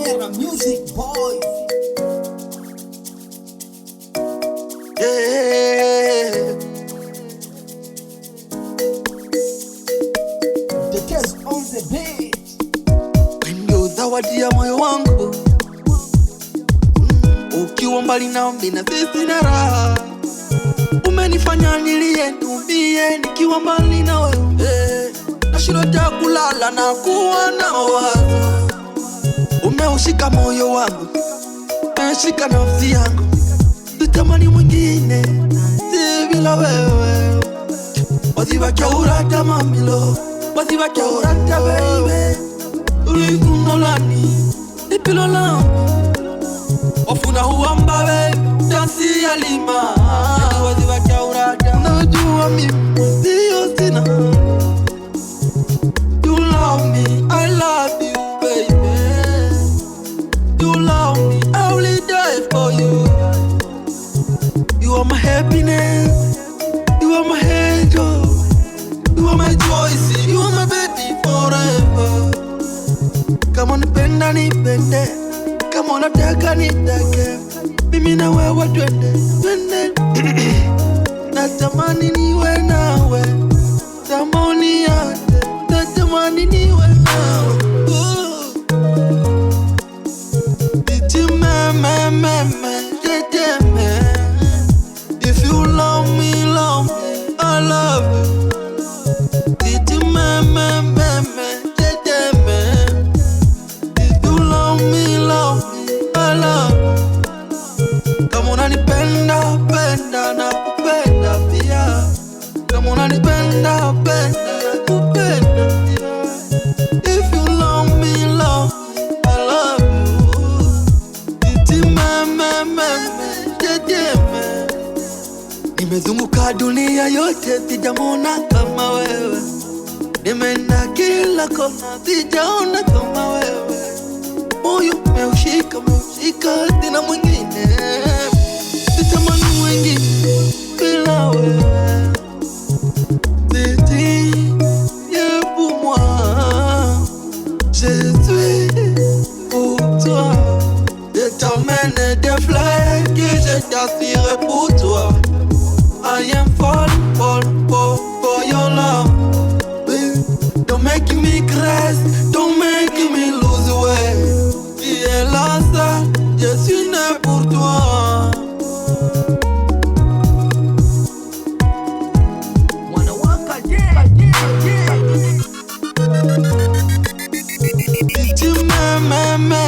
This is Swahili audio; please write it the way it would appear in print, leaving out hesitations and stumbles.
Mera Music Boy. Yeah. The test on the beat. Ndio zawadi ya moyo wangu, ukiwa mbali nami na sisi na raha. Umenifanya nilie niumie nikiwa mbali na wewe, nashindwa hata kulala na kuwa na wazo. Umeushika moyo wangu, umeshika nafsi yangu, sitamani mwingine si bila wewe. Wazibaki urata mamilo, wazibaki urata baby. Ulikunolani, ipilolani, wafuna huamba baby, dansi ya lima. Wazibaki urata, najua mimi siyo sina. You love me, I love you baby. You love me, I will die for you. You are my happiness, you are my angel, you are my choice, you are my baby forever. Kama unipenda nipende, kama unataka nitake, mimi na wewe twende, twende. Natamani niwe nawe, tamani yate, natamani niwe nawe. If you love me, I love you. If you love me, I love you. Kama unanipenda, penda na kupenda pia. Kama unanipenda, penda na kupenda pia. If you love me, I love you. Nimezunguka dunia yote, sijamona kama wewe. Nimeenda kila kona, sijaona kama wewe.